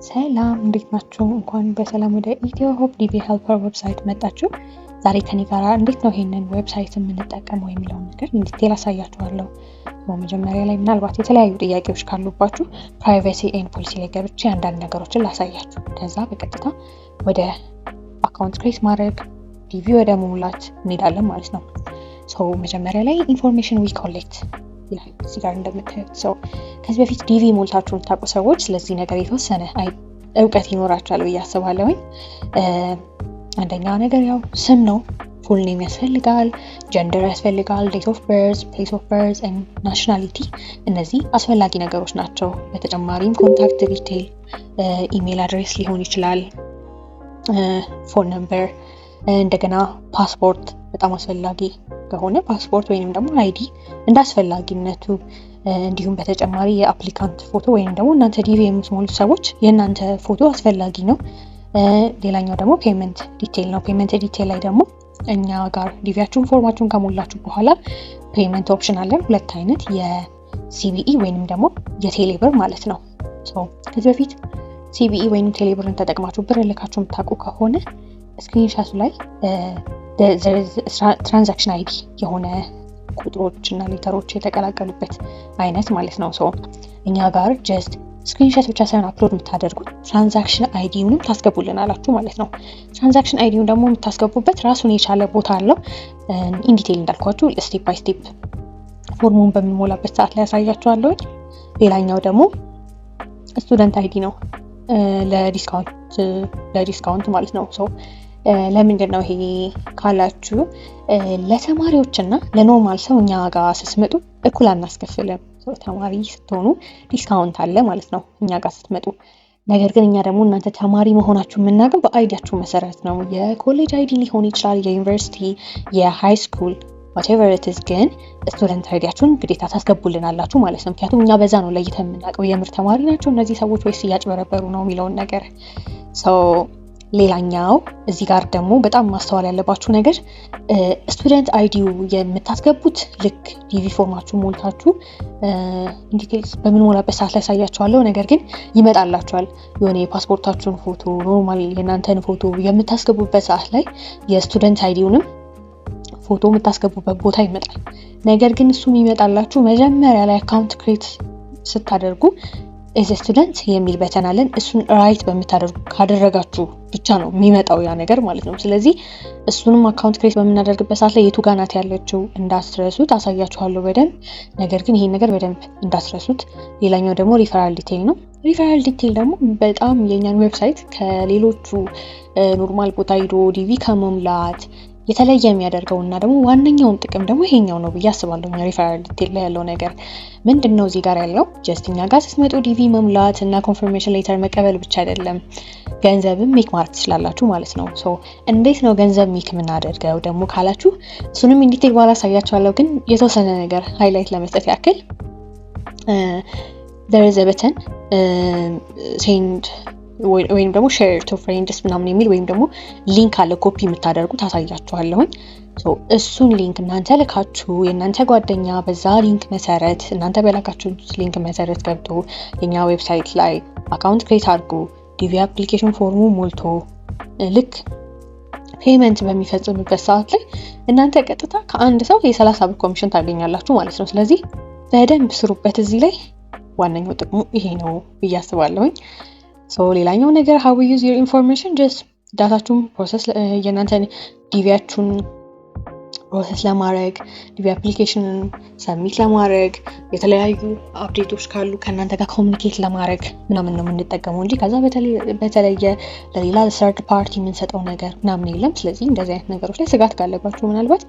ሰላም እንዴት ናችሁ? እንኳን በሰላም ወደ ኢትዮ ሆፕ ዲቪ ሄልፐር ዌብሳይት መጣችሁ። ዛሬ ከኔ ጋር እንዴት ነው ይሄንን ዌብሳይት የምንጠቀመው የሚለውን ነገር ዲቴል አሳያችኋለሁ። በመጀመሪያ ላይ ምናልባት የተለያዩ ጥያቄዎች ካሉባችሁ ፕራይቬሲ ኤንድ ፖሊሲ ላይ ገብቼ አንዳንድ ነገሮችን ላሳያችሁ። ከዛ በቀጥታ ወደ አካውንት ክሬት ማድረግ ዲቪ ወደ መሙላት እንሄዳለን ማለት ነው። መጀመሪያ ላይ ኢንፎርሜሽን ዊ ኮሌክት ይላል እዚህ ጋር እንደምታዩት። ከዚህ በፊት ዲቪ ሞልታችሁ የምታውቁ ሰዎች ስለዚህ ነገር የተወሰነ እውቀት ይኖራችኋል ብዬ አስባለሁኝ። አንደኛ ነገር ያው ስም ነው። ፉል ኔም ያስፈልጋል፣ ጀንደር ያስፈልጋል፣ ዴት ኦፍ በርዝ፣ ፕሌስ ኦፍ በርዝ ኤንድ ናሽናሊቲ። እነዚህ አስፈላጊ ነገሮች ናቸው። በተጨማሪም ኮንታክት ዲቴይል፣ ኢሜል አድሬስ ሊሆን ይችላል፣ ፎን ነምበር፣ እንደገና ፓስፖርት በጣም አስፈላጊ ከሆነ ፓስፖርት ወይንም ደግሞ አይዲ እንደ አስፈላጊነቱ፣ እንዲሁም በተጨማሪ የአፕሊካንት ፎቶ ወይንም ደግሞ እናንተ ዲቪ የምትሞሉ ሰዎች የእናንተ ፎቶ አስፈላጊ ነው። ሌላኛው ደግሞ ፔመንት ዲቴይል ነው። ፔመንት ዲቴይል ላይ ደግሞ እኛ ጋር ዲቪያችሁን ፎርማችሁን ከሞላችሁ በኋላ ፔመንት ኦፕሽን አለን፣ ሁለት አይነት፣ የሲቢኢ ወይንም ደግሞ የቴሌብር ማለት ነው። ከዚህ በፊት ሲቢኢ ወይንም ቴሌብርን ተጠቅማችሁ ብር ልካችሁ የምታውቁ ከሆነ ስክሪንሻቱ ላይ ትራንዛክሽን አይዲ የሆነ ቁጥሮች እና ሌተሮች የተቀላቀሉበት አይነት ማለት ነው። እኛ ጋር ጀስት ስክሪንሻት ብቻ ሳይሆን አፕሎድ የምታደርጉት ትራንዛክሽን አይዲውንም ታስገቡልን አላችሁ ማለት ነው። ትራንዛክሽን አይዲውን ደግሞ የምታስገቡበት ራሱን የቻለ ቦታ አለው። ኢንዲቴይል እንዳልኳችሁ ስቴፕ ባይ ስቴፕ ፎርሙን በምንሞላበት ሰዓት ላይ ያሳያችኋለሁ። ሌላኛው ደግሞ ስቱደንት አይዲ ነው፣ ለዲስካውንት ማለት ነው። ለምንድን ነው ይሄ ካላችሁ ለተማሪዎችና ለኖርማል ሰው እኛ ጋር ስትመጡ እኩል አናስከፍልም። ተማሪ ስትሆኑ ዲስካውንት አለ ማለት ነው እኛ ጋር ስትመጡ። ነገር ግን እኛ ደግሞ እናንተ ተማሪ መሆናችሁ የምናውቀው በአይዲያችሁ መሰረት ነው። የኮሌጅ አይዲ ሊሆን ይችላል፣ የዩኒቨርሲቲ፣ የሃይ ስኩል whatever it is፣ ግን ስቱደንት አይዲያችሁን ግዴታ ታስገቡልን አላችሁ ማለት ነው። ምክንያቱም እኛ በዛ ነው ለይተን የምናውቀው የምር ተማሪ ናቸው እነዚህ ሰዎች ወይስ እያጭበረበሩ ነው የሚለውን ነገር። ሌላኛው እዚህ ጋር ደግሞ በጣም ማስተዋል ያለባችሁ ነገር ስቱደንት አይዲው የምታስገቡት ልክ ዲቪ ፎርማችሁ ሞልታችሁ ኢንዲቴልስ በምንሞላበት ሰዓት ላይ ያሳያችኋለሁ። ነገር ግን ይመጣላችኋል የሆነ የፓስፖርታችሁን ፎቶ፣ ኖርማል የእናንተን ፎቶ የምታስገቡበት ሰዓት ላይ የስቱደንት አይዲውንም ፎቶ የምታስገቡበት ቦታ ይመጣል። ነገር ግን እሱ የሚመጣላችሁ መጀመሪያ ላይ አካውንት ክሬት ስታደርጉ ኤዝ ስቱደንት የሚል በተን አለን። እሱን ራይት ካደረጋችሁ ብቻ ነው የሚመጣው ያ ነገር ማለት ነው። ስለዚህ እሱንም አካውንት ክሬት በምናደርግበት ሰዓት ላይ የቱ ጋር ናት ያለችው እንዳትረሱት፣ አሳያችኋለሁ በደንብ። ነገር ግን ይሄን ነገር በደንብ እንዳትረሱት። ሌላኛው ደግሞ ሪፈራል ዲቴይል ነው። ሪፈራል ዲቴይል ደግሞ በጣም የኛን ዌብሳይት ከሌሎቹ ኖርማል ቦታ ሄዶ ዲቪ ከመሙላት የተለየ የሚያደርገው እና ደግሞ ዋነኛውን ጥቅም ደግሞ ይሄኛው ነው ብዬ አስባለሁ። ሪፈራል ዲቴይል ላይ ያለው ነገር ምንድነው? እዚህ ጋር ያለው ጀስት እኛ ጋር ስትመጡ ዲቪ መሙላት እና ኮንፈርሜሽን ሌተር መቀበል ብቻ አይደለም፣ ገንዘብም ሜክ ማድረግ ትችላላችሁ ማለት ነው። እንዴት ነው ገንዘብ ሜክ የምናደርገው ደግሞ ካላችሁ እሱንም ኢንዲቴይል በኋላ አሳያችኋለሁ። ግን የተወሰነ ነገር ሃይላይት ለመስጠት ያክል there is a button send ወይም ደግሞ ሼር ቱ ፍሬንድስ ምናምን የሚል ወይም ደግሞ ሊንክ አለ፣ ኮፒ የምታደርጉት አሳያችኋለሁኝ። እሱን ሊንክ እናንተ ልካችሁ የእናንተ ጓደኛ በዛ ሊንክ መሰረት እናንተ በላካችሁት ሊንክ መሰረት ገብቶ የኛ ዌብሳይት ላይ አካውንት ክሬት አድርጎ ዲቪ አፕሊኬሽን ፎርሙ ሞልቶ ልክ ፔመንት በሚፈጽምበት ሰዓት ላይ እናንተ ቀጥታ ከአንድ ሰው የ30 ብር ኮሚሽን ታገኛላችሁ ማለት ነው። ስለዚህ በደንብ ስሩበት። እዚህ ላይ ዋነኛው ጥቅሙ ይሄ ነው ብዬ አስባለሁኝ። ሌላኛው ነገር how we use your information just ዳታችሁን ፕሮሰስ የእናንተን ዲቪያችሁን ፕሮሰስ ለማድረግ ዲቪ አፕሊኬሽንን ሰብሚት ለማድረግ የተለያዩ አፕዴቶች ካሉ ከእናንተ ጋር ኮሚኒኬት ለማድረግ ምናምን ነው የምንጠቀመው እንጂ ከዛ በተለየ ለሌላ ሰርድ ፓርቲ የምንሰጠው ነገር ምናምን የለም። ስለዚህ እንደዚህ አይነት ነገሮች ላይ ስጋት ካለባችሁ ምናልባት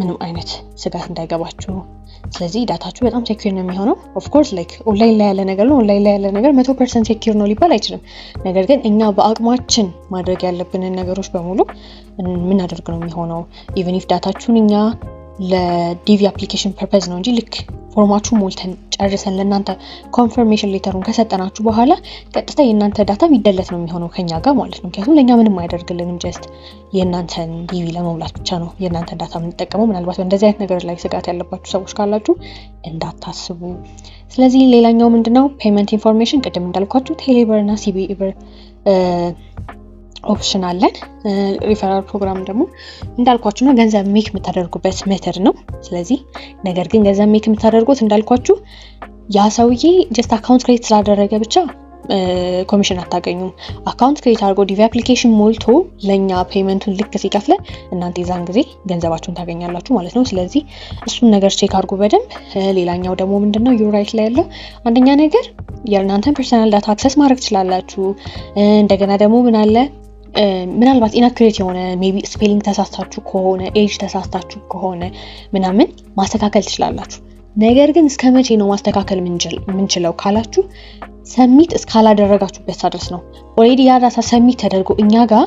ምንም አይነት ስጋት እንዳይገባችሁ። ስለዚህ ዳታችሁ በጣም ሴኩር ነው የሚሆነው። ኦፍ ኮርስ ላይክ ኦንላይን ላይ ያለ ነገር ነው። ኦንላይን ላይ ያለ ነገር 100% ሴኩር ነው ሊባል አይችልም። ነገር ግን እኛ በአቅማችን ማድረግ ያለብንን ነገሮች በሙሉ የምናደርግ ነው የሚሆነው። ኢቭን ኢፍ ዳታችሁን እኛ ለዲቪ አፕሊኬሽን ፐርፐዝ ነው እንጂ ልክ ፎርማችሁ ሞልተን ጨርሰን ለእናንተ ኮንፈርሜሽን ሌተሩን ከሰጠናችሁ በኋላ ቀጥታ የእናንተ ዳታ ቢደለት ነው የሚሆነው ከኛ ጋር ማለት ነው። ምክንያቱም ለእኛ ምንም አያደርግልንም፣ ጀስት የእናንተን ዲቪ ለመሙላት ብቻ ነው የእናንተን ዳታ የምንጠቀመው። ምናልባት በእንደዚህ አይነት ነገር ላይ ስጋት ያለባችሁ ሰዎች ካላችሁ እንዳታስቡ። ስለዚህ ሌላኛው ምንድነው ፔመንት ኢንፎርሜሽን፣ ቅድም እንዳልኳችሁ ቴሌብር እና ሲቢኢ ብር ኦፕሽን አለን። ሪፈራል ፕሮግራም ደግሞ እንዳልኳችሁ ነው ገንዘብ ሜክ የምታደርጉበት ሜተድ ነው። ስለዚህ ነገር ግን ገንዘብ ሜክ የምታደርጉት እንዳልኳችሁ ያ ሰውዬ ጀስት አካውንት ክሬት ስላደረገ ብቻ ኮሚሽን አታገኙም። አካውንት ክሬት አድርጎ ዲቪ አፕሊኬሽን ሞልቶ ለኛ ፔመንቱን ልክ ሲከፍለን እናንተ የዛን ጊዜ ገንዘባችሁን ታገኛላችሁ ማለት ነው። ስለዚህ እሱን ነገር ቼክ አድርጉ በደንብ። ሌላኛው ደግሞ ምንድነው ዩራይት ላይ ያለው አንደኛ ነገር የእናንተን ፐርሰናል ዳታ አክሰስ ማድረግ ትችላላችሁ። እንደገና ደግሞ ምን አለ ምናልባት ኢናክሬት የሆነ ሜቢ ስፔሊንግ ተሳስታችሁ ከሆነ ኤጅ ተሳስታችሁ ከሆነ ምናምን ማስተካከል ትችላላችሁ። ነገር ግን እስከ መቼ ነው ማስተካከል ምንችለው ካላችሁ ሰሚት እስካላደረጋችሁበት ድረስ ነው። ኦሬዲ ያ ዳታ ሰሚት ተደርጎ እኛ ጋር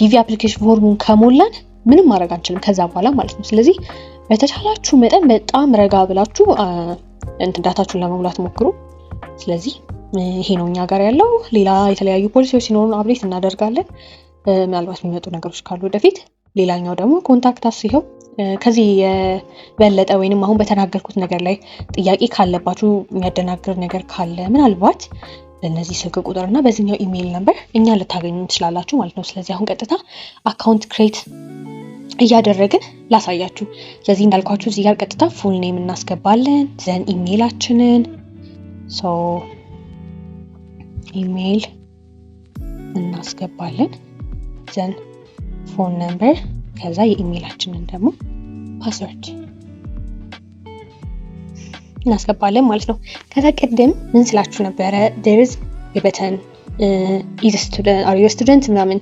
ዲቪ አፕሊኬሽን ፎርሙን ከሞላን ምንም ማድረግ አንችልም ከዛ በኋላ ማለት ነው። ስለዚህ በተቻላችሁ መጠን በጣም ረጋ ብላችሁ ዳታችሁን ለመሙላት ሞክሩ። ስለዚህ ይሄ ነው እኛ ጋር ያለው። ሌላ የተለያዩ ፖሊሲዎች ሲኖሩን አፕዴት እናደርጋለን፣ ምናልባት የሚመጡ ነገሮች ካሉ ወደፊት። ሌላኛው ደግሞ ኮንታክት አስ ይኸው ከዚህ የበለጠ ወይንም አሁን በተናገርኩት ነገር ላይ ጥያቄ ካለባችሁ የሚያደናግር ነገር ካለ ምናልባት በእነዚህ ስልክ ቁጥርና በዚህኛው ኢሜይል ነበር እኛ ልታገኙ ትችላላችሁ ማለት ነው። ስለዚህ አሁን ቀጥታ አካውንት ክሬት እያደረግን ላሳያችሁ። ስለዚህ እንዳልኳችሁ እዚህ ጋር ቀጥታ ፉል ኔም እናስገባለን፣ ዘን ኢሜይላችንን ኢሜይል እናስገባለን፣ ዘን ፎን ነምበር፣ ከዛ የኢሜይላችንን ደግሞ ፓስወርድ እናስገባለን ማለት ነው። ከዛ ቀደም ምን ስላችሁ ነበረ there is a button is student are you a student ምናምን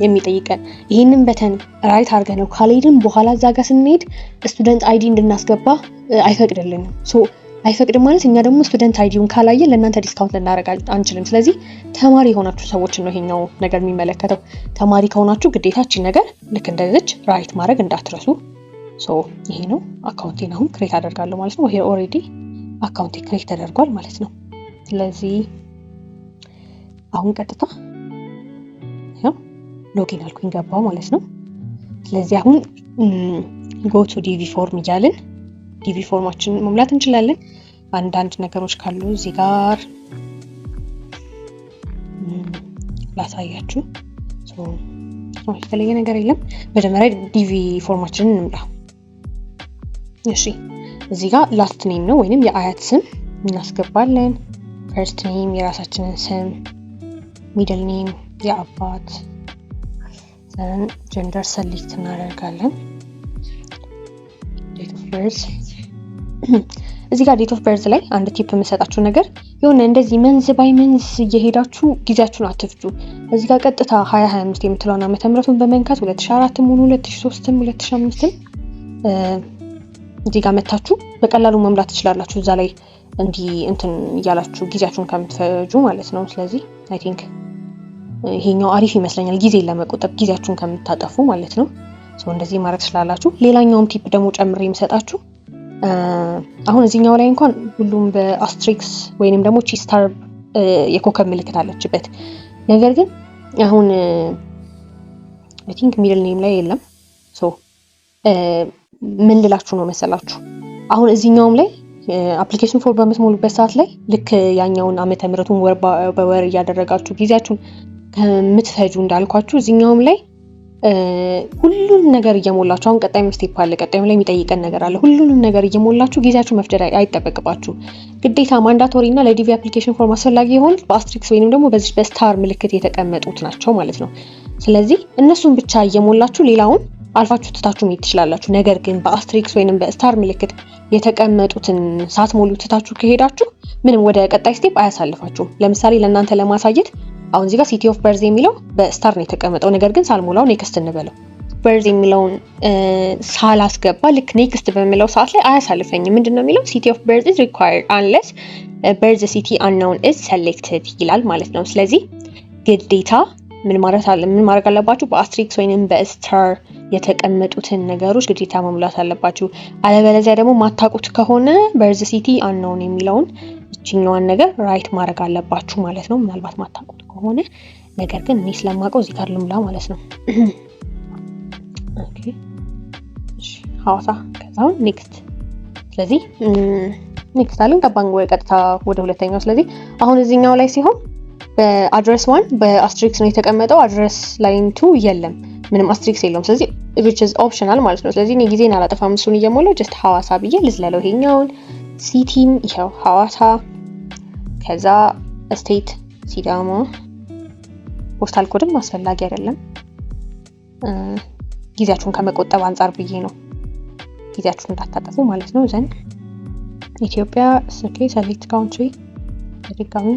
የሚጠይቀን ይሄንን በተን ራይት አድርገን ነው ካልሄድን በኋላ እዛ ጋር ስንሄድ ስቱደንት አይዲ እንድናስገባ አይፈቅድልንም። አይፈቅድም ማለት እኛ ደግሞ ስቱደንት አይዲውን ካላየን ለእናንተ ዲስካውንት ልናደርግ አንችልም። ስለዚህ ተማሪ የሆናችሁ ሰዎች ነው ይሄኛው ነገር የሚመለከተው። ተማሪ ከሆናችሁ ግዴታችን ነገር ልክ እንደዚች ራይት ማድረግ እንዳትረሱ። ይሄ ነው አካውንቴን አሁን ክሬት አደርጋለሁ ማለት ነው። ይሄ ኦሬዲ አካውንቴ ክሬት ተደርጓል ማለት ነው። ስለዚህ አሁን ቀጥታ ያው ሎጊን አልኩኝ ገባው ማለት ነው። ስለዚህ አሁን ጎ ቱ ዲቪ ፎርም እያልን ዲቪ ፎርማችንን መሙላት እንችላለን። አንዳንድ ነገሮች ካሉ እዚህ ጋር ላሳያችሁ። የተለየ ነገር የለም። መጀመሪያ ዲቪ ፎርማችንን እንምላ። እሺ እዚህ ጋር ላስት ኔም ነው ወይንም የአያት ስም እናስገባለን። ፈርስት ኔም የራሳችንን ስም፣ ሚድል ኔም የአባት፣ ዘን ጀንደር ሰሌክት እናደርጋለን። ዴት ኦፍ በርዝ እዚህ ጋር ዴት ኦፍ በርዝ ላይ አንድ ቲፕ የምሰጣችሁ ነገር የሆነ እንደዚህ መንዝ ባይ መንዝ እየሄዳችሁ ጊዜያችሁን አትፍጁ። እዚህ ጋር ቀጥታ 2025 የምትለውን ዓመተ ምህረቱን በመንካት 2004 ሆኑ 2003 2005 እዚህ ጋር መታችሁ በቀላሉ መምላት ትችላላችሁ። እዛ ላይ እንትን እያላችሁ ጊዜያችሁን ከምትፈጁ ማለት ነው። ስለዚህ አይ ቲንክ ይሄኛው አሪፍ ይመስለኛል ጊዜ ለመቆጠብ ጊዜያችሁን ከምታጠፉ ማለት ነው። እንደዚህ ማድረግ ትችላላችሁ። ሌላኛውም ቲፕ ደግሞ ጨምሬ የምሰጣችሁ አሁን እዚህኛው ላይ እንኳን ሁሉም በአስትሪክስ ወይንም ደግሞ ቺስታር የኮከብ ምልክት አለችበት። ነገር ግን አሁን አይ ቲንክ ሚድል ኔም ላይ የለም። ምን ልላችሁ ነው መሰላችሁ አሁን እዚህኛውም ላይ አፕሊኬሽን ፎርም በምትሞሉበት ሰዓት ላይ ልክ ያኛውን ዓመተ ምህረቱን ወር በወር እያደረጋችሁ ጊዜያችሁን ከምትፈጁ እንዳልኳችሁ እዚህኛውም ላይ ሁሉንም ነገር እየሞላችሁ አሁን ቀጣይ ስቴፕ አለ። ቀጣይም ላይ የሚጠይቀን ነገር አለ። ሁሉንም ነገር እየሞላችሁ ጊዜያችሁ መፍጀት አይጠበቅባችሁ። ግዴታ ማንዳቶሪ እና ለዲቪ አፕሊኬሽን ፎርም አስፈላጊ የሆኑት በአስትሪክስ ወይንም ደግሞ በዚህ በስታር ምልክት የተቀመጡት ናቸው ማለት ነው። ስለዚህ እነሱን ብቻ እየሞላችሁ ሌላውን አልፋችሁ ትታችሁ መሄድ ትችላላችሁ። ነገር ግን በአስትሪክስ ወይንም በስታር ምልክት የተቀመጡትን ሳትሞሉ ትታችሁ ከሄዳችሁ ምንም ወደ ቀጣይ ስቴፕ አያሳልፋችሁም። ለምሳሌ ለእናንተ ለማሳየት አሁን እዚህ ጋር ሲቲ ኦፍ በርዝ የሚለው በስታር ነው የተቀመጠው። ነገር ግን ሳልሞላው ኔክስት እንበለው በርዝ የሚለውን ሳላስገባ ልክ ኔክስት በሚለው ሰዓት ላይ አያሳልፈኝም። ምንድነው የሚለው ሲቲ ኦፍ በርዝ is required unless በርዝ ሲቲ unknown is selected ይላል ማለት ነው። ስለዚህ ግዴታ ምን ማድረግ አለባችሁ? በአስትሪክስ ወይንም በስታር የተቀመጡትን ነገሮች ግዴታ መሙላት አለባችሁ። አለበለዚያ ደግሞ ማታውቁት ከሆነ በርዝ ሲቲ አንኖን የሚለውን እችኛዋን ነገር ራይት ማድረግ አለባችሁ ማለት ነው፣ ምናልባት ማታውቁት ከሆነ። ነገር ግን እኔ ስለማውቀው እዚህ ጋር ልሙላ ማለት ነው። ኦኬ እሺ ሐዋሳ ከዛው ኔክስት። ስለዚህ ኔክስት አለን ገባን ወይ ቀጥታ ወደ ሁለተኛው። ስለዚህ አሁን እዚህኛው ላይ ሲሆን በአድሬስ 1 በአስትሪክስ ነው የተቀመጠው። አድሬስ ላይን 2 የለም፣ ምንም አስትሪክስ የለውም። ስለዚህ which is optional ማለት ነው። ስለዚህ እኔ ጊዜን አላጠፋም፣ እሱን እየሞላው just ሐዋሳ ብዬ ልዝለለው። ይሄኛውን ሲቲም ይሄው ሐዋሳ፣ ከዛ ስቴት ሲዳማ። ፖስታል ኮድም አስፈላጊ አይደለም፣ ጊዜያችሁን ከመቆጠብ አንጻር ብዬ ነው፣ ጊዜያችሁን እንዳታጠፉ ማለት ነው። ዘን ኢትዮጵያ ኦኬ ሰሌክት ካውንትሪ በድጋሚ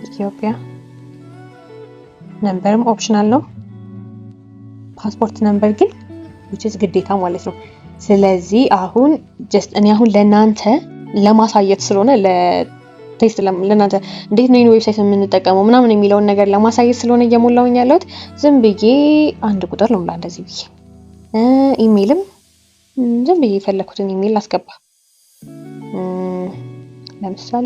ኢትዮጵያ። ነምበርም ኦፕሽናል ነው፣ ፓስፖርት ነምበር ግን which is ግዴታ ማለት ነው። ስለዚህ አሁን just እኔ አሁን ለእናንተ ለማሳየት ስለሆነ ለቴስት ለእናንተ እንዴት ነው ዌብሳይት የምንጠቀመው ምናምን የሚለውን ነገር ለማሳየት ስለሆነ እየሞላውኝ ያለሁት ዝም ብዬ አንድ ቁጥር ልሙላ እንደዚህ ብዬ። ኢሜይልም ዝም ብዬ የፈለኩትን ኢሜይል አስገባ። ለምሳሌ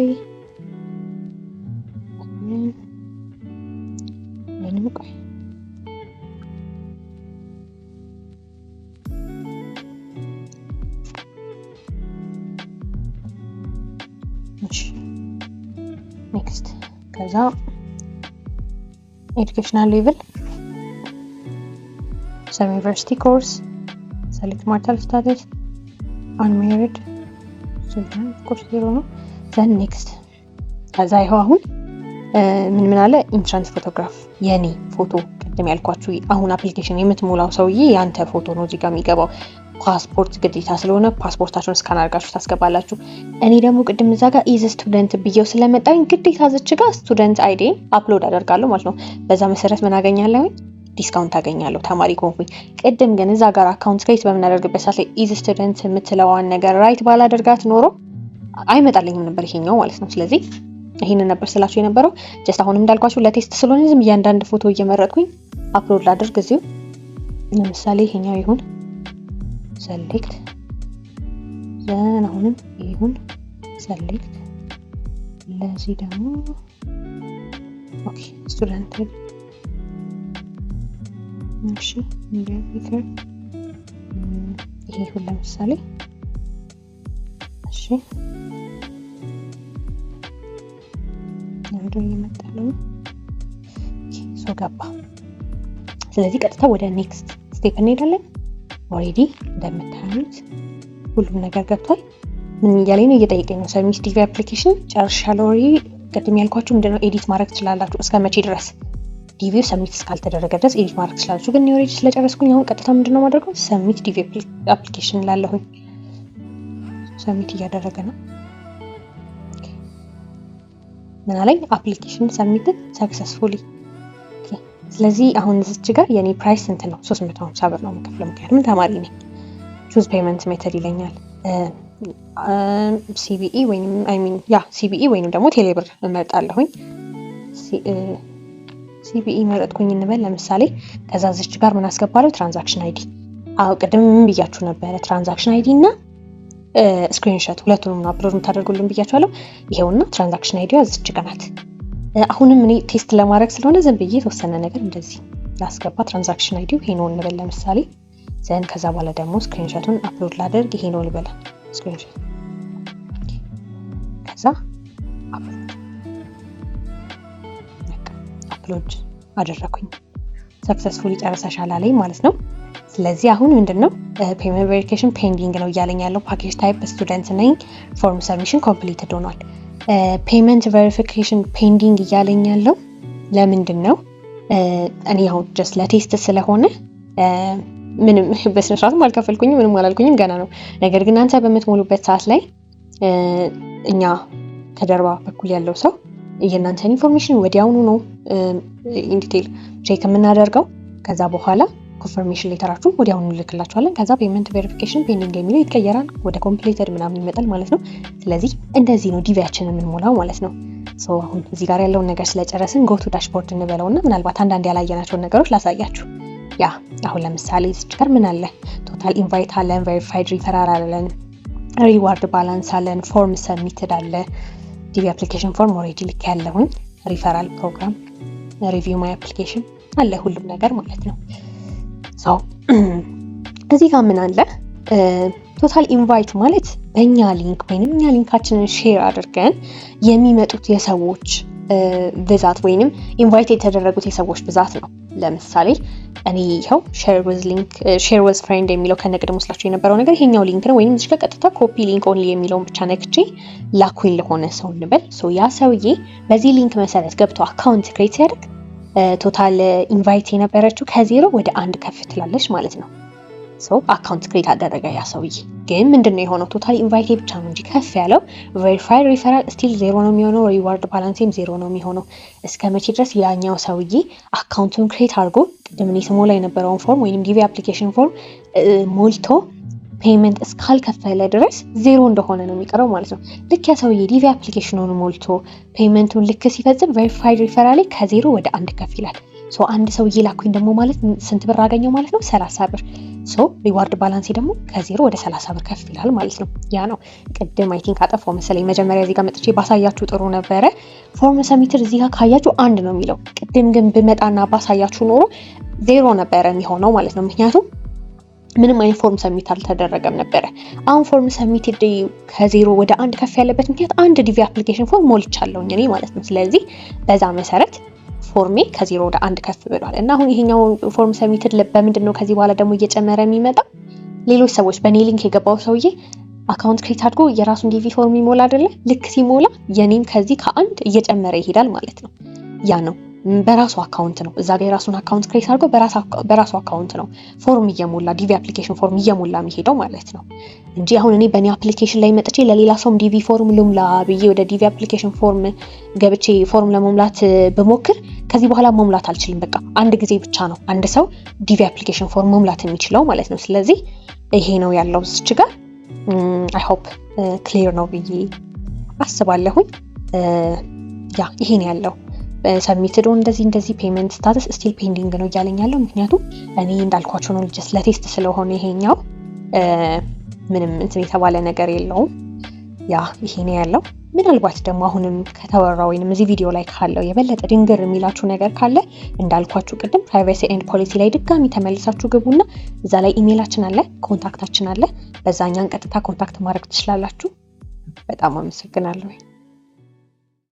ምንም ቆይ ኔክስት። ከዛ ኤዱኬሽናል ሌቭል ሰም ዩኒቨርሲቲ ኮርስ ሰሌክት ማርታል ስታተስ አንሜሪድ ሱዳን ኮርስ ዜሮ ነው። ዘን ኔክስት። ከዛ ይኸው አሁን ምን አለ ኢንትራንስ ፎቶግራፍ የኔ ፎቶ ቅድም ያልኳችሁ አሁን አፕሊኬሽን የምትሞላው ሰውዬ ያንተ ፎቶ ነው እዚህ ጋር የሚገባው። ፓስፖርት ግዴታ ስለሆነ ፓስፖርታችሁን ስካን አድርጋችሁ ታስገባላችሁ። እኔ ደግሞ ቅድም እዛ ጋር ኢዝ ስቱደንት ብዬው ስለመጣኝ ግዴታ እዚች ጋር ስቱደንት አይዲ አፕሎድ አደርጋለሁ ማለት ነው። በዛ መሰረት ምን አገኛለሁ? ዲስካውንት አገኛለሁ ተማሪ ከሆንኩኝ። ቅድም ግን እዛ ጋር አካውንት ክሬት በምናደርግበት ሰዓት ላይ ኢዝ ስቱደንት የምትለዋን ነገር ራይት ባላደርጋት ኖሮ አይመጣልኝም ነበር ይሄኛው ማለት ነው። ስለዚህ ይሄንን ነበር ስላችሁ የነበረው። ጀስት አሁንም እንዳልኳችሁ ለቴስት ስለሆነ ዝም እያንዳንድ ፎቶ እየመረጥኩኝ አፕሎድ ላደርግ እዚሁ። ለምሳሌ ይሄኛው ይሁን ሰሌክት፣ ዘን አሁንም ይሁን ሰሌክት። ለዚህ ደግሞ ኦኬ ስቱደንት እሺ እንደዚህ ይሄ ሁሉ ለምሳሌ እሺ ነው የመጣለው ሶ ገባ። ስለዚህ ቀጥታ ወደ ኔክስት ስቴፕ እንሄዳለን። ኦሬዲ እንደምታዩት ሁሉም ነገር ገብቷል። ምን እያለኝ ነው? እየጠየቀኝ ነው። ሰብሚት ዲቪ አፕሊኬሽን ጨርሻለሁ። ኦሬዲ ቅድም ያልኳችሁ ምንድነው ኤዲት ማድረግ ትችላላችሁ። እስከ መቼ ድረስ ዲቪው ሰብሚት እስካልተደረገ ድረስ ኤዲት ማድረግ ትችላላችሁ። ግን ኦሬዲ ስለጨረስኩኝ አሁን ቀጥታ ምንድነው ማድረገው? ሰብሚት ዲቪ አፕሊኬሽን ላለሁኝ ሰብሚት እያደረገ ነው። ምን አለኝ? አፕሊኬሽን ሰብሚትድ ሰክሰስፉሊ። ስለዚህ አሁን እዚች ጋር የኔ ፕራይስ ስንት ነው? 350 ብር ነው የምከፍለው፣ ምክንያቱም ተማሪ ነኝ። ቹዝ ፔመንት ሜተድ ይለኛል። ሲቢኢ ወይንም ሲቢኢ ወይንም ደግሞ ቴሌብር እመርጣለሁኝ። ሲቢኢ መረጥኩኝ እንበል ለምሳሌ። ከዛ እዚች ጋር ምን አስገባለሁ? ትራንዛክሽን አይዲ። ቅድም ምን ብያችሁ ነበረ? ትራንዛክሽን አይዲ እና ስክሪንሾት ሁለቱንም ነው አፕሎድ የምታደርጉልን ብያችኋለሁ። ይሄውና ትራንዛክሽን አይዲዋ እዚች ጋር ናት። አሁንም እኔ ቴስት ለማድረግ ስለሆነ ዝም ብዬ የተወሰነ ነገር እንደዚህ ላስገባ። ትራንዛክሽን አይዲው ይሄ ነው እንበል ለምሳሌ። ዘን ከዛ በኋላ ደግሞ ስክሪንሾቱን አፕሎድ ላደርግ። ይሄ ነው ልበላ ስክሪንሾት። ከዛ አፕሎድ አደረኩኝ። ሰክሰስፉሊ ጨርሰሻል አለኝ ማለት ነው። ስለዚህ አሁን ምንድነው ፔመንት ቬሪፊኬሽን ፔንዲንግ ነው እያለኝ ያለው። ፓኬጅ ታይፕ ስቱደንት ነኝ። ፎርም ሰብሚሽን ኮምፕሊትድ ሆኗል። ፔመንት ቬሪፊኬሽን ፔንዲንግ እያለኝ ያለው ለምንድን ነው? እኔ አሁን ጀስት ለቴስት ስለሆነ ምንም በስነ ስርዓትም አልከፈልኩኝም፣ ምንም አላልኩኝም፣ ገና ነው። ነገር ግን እናንተ በምትሞሉበት ሰዓት ላይ እኛ ከጀርባ በኩል ያለው ሰው የእናንተን ኢንፎርሜሽን ወዲያውኑ ነው ኢን ዲቴል ቼክ የምናደርገው። ከዛ በኋላ ኮንፈርሜሽን ሌተራችሁን ወዲያውኑ እንልክላችኋለን። ከዛ ፔመንት ቬሪፊኬሽን ፔንዲንግ የሚለው ይቀየራል፣ ወደ ኮምፕሊትድ ምናምን ይመጣል ማለት ነው። ስለዚህ እንደዚህ ነው ዲቪያችንን የምንሞላው ማለት ነው። ሶ አሁን እዚህ ጋር ያለውን ነገር ስለጨረስን ጎቱ ዳሽቦርድ እንበለውና ምናልባት አንዳንድ ያላየናቸውን ነገሮች ላሳያችሁ። ያ አሁን ለምሳሌ እዚህ ጋር ምን አለ? ቶታል ኢንቫይት አለን፣ ቬሪፋይድ ሪፈራል አለን፣ ሪዋርድ ባላንስ አለን፣ ፎርም ሰብሚትድ አለ፣ ዲቪ አፕሊኬሽን ፎርም ኦልሬዲ ልክ ያለሁኝ፣ ሪፈራል ፕሮግራም፣ ሪቪው ማይ አፕሊኬሽን አለ፣ ሁሉም ነገር ማለት ነው። ሶ እዚህ ጋር ምን አለ? ቶታል ኢንቫይት ማለት በእኛ ሊንክ ወይንም እኛ ሊንካችንን ሼር አድርገን የሚመጡት የሰዎች ብዛት ወይንም ኢንቫይት የተደረጉት የሰዎች ብዛት ነው። ለምሳሌ እኔ ይኸው ሼር ወዝ ፍሬንድ የሚለው ከነቅድም ወስላችሁ የነበረው ነገር ይሄኛው ሊንክ ነው። ወይንም እዚህ ጋር ቀጥታ ኮፒ ሊንክ ኦንሊ የሚለውን ብቻ ነክቼ ላኩኝ ለሆነ ሰው እንበል። ሶ ያ ሰውዬ በዚህ ሊንክ መሰረት ገብቶ አካውንት ክሬት ሲያደርግ ቶታል ኢንቫይት የነበረችው ከ0 ወደ 1 ከፍ ትላለች ማለት ነው። ሶ አካውንት ክሬት አደረገ ያ ሰውዬ። ግን ምንድነው የሆነው? ቶታል ኢንቫይት ብቻ ነው እንጂ ከፍ ያለው ቬሪፋይድ ሪፈራል ስቲል 0 ነው የሚሆነው፣ ሪዋርድ ባላንስም 0 ነው የሚሆነው። እስከ መቼ ድረስ? ያኛው ሰውዬ አካውንቱን ክሬት አድርጎ ቅድም እኔ ስሞላ የነበረውን ፎርም ወይንም ዲቪ አፕሊኬሽን ፎርም ሞልቶ ፔመንት እስካልከፈለ ድረስ 0 እንደሆነ ነው የሚቀረው ማለት ነው። ልክ ያ ሰውዬ ዲቪ አፕሊኬሽኑን ሞልቶ ፔመንቱን ልክ ሲፈጽም ቬሪፋይድ ሪፈራል ከ0 ወደ 1 ከፍ ይላል። ሶ አንድ ሰውዬ ላኩኝ ደግሞ ማለት ስንት ብር አገኘው ማለት ነው? 30 ብር። ሶ ሪዋርድ ባላንስ ደግሞ ከ0 ወደ 30 ብር ከፍ ይላል ማለት ነው። ያ ነው ቅድም አይ ቲንክ አጠፋው መሰለኝ መጀመሪያ እዚህ ጋር መጥቼ ባሳያችሁ ጥሩ ነበረ። ፎርም ሰብሚትድ እዚህ ጋር ካያችሁ 1 ነው የሚለው። ቅድም ግን ብመጣና ባሳያችሁ ኖሮ 0 ነበረ የሚሆነው ማለት ነው። ምክንያቱም ምንም አይነት ፎርም ሰብሚት አልተደረገም ነበረ። አሁን ፎርም ሰብሚትድ ከ0 ወደ 1 ከፍ ያለበት ምክንያት አንድ ዲቪ አፕሊኬሽን ፎርም ሞልቻለሁኝ እኔ ማለት ነው። ስለዚህ በዛ መሰረት ፎርሜ ከ0 ወደ 1 ከፍ ብሏል። እና አሁን ይሄኛው ፎርም ሰብሚትድ በምንድን ነው ከዚህ በኋላ ደግሞ እየጨመረ የሚመጣው? ሌሎች ሰዎች በኔ ሊንክ የገባው ሰውዬ አካውንት ክሬት አድርጎ የራሱን ዲቪ ፎርም ይሞላ አይደለ? ልክ ሲሞላ የኔም ከዚህ ከ1 እየጨመረ ይሄዳል ማለት ነው። ያ ነው በራሱ አካውንት ነው። እዛ ጋር የራሱን አካውንት ክሬት አድርጎ በራሱ አካውንት ነው ፎርም እየሞላ ዲቪ አፕሊኬሽን ፎርም እየሞላ የሚሄደው ማለት ነው እንጂ አሁን እኔ በእኔ አፕሊኬሽን ላይ መጥቼ ለሌላ ሰውም ዲቪ ፎርም ልሙላ ብዬ ወደ ዲቪ አፕሊኬሽን ፎርም ገብቼ ፎርም ለመሙላት ብሞክር ከዚህ በኋላ መሙላት አልችልም። በቃ አንድ ጊዜ ብቻ ነው አንድ ሰው ዲቪ አፕሊኬሽን ፎርም መሙላት የሚችለው ማለት ነው። ስለዚህ ይሄ ነው ያለው እዚች ጋር። አይ ሆፕ ክሊር ነው ብዬ አስባለሁኝ። ያ ይሄ ነው ያለው። ሰብሚትድ እንደዚህ ፔመንት ስታተስ ስቲል ፔንዲንግ ነው እያለኝ ያለው። ምክንያቱም እኔ እንዳልኳቸው ነው ጀስት ለቴስት ስለሆነ ይሄኛው ምንም እንትን የተባለ ነገር የለውም። ያ ይሄ ነው ያለው። ምናልባት ደግሞ አሁንም ከተወራ ወይንም እዚህ ቪዲዮ ላይ ካለው የበለጠ ድንግር የሚላችሁ ነገር ካለ እንዳልኳችሁ ቅድም ፕራይቬሲ ኤንድ ፖሊሲ ላይ ድጋሚ ተመልሳችሁ ግቡና እዛ ላይ ኢሜይላችን አለ፣ ኮንታክታችን አለ። በዛኛን ቀጥታ ኮንታክት ማድረግ ትችላላችሁ። በጣም አመሰግናለሁ።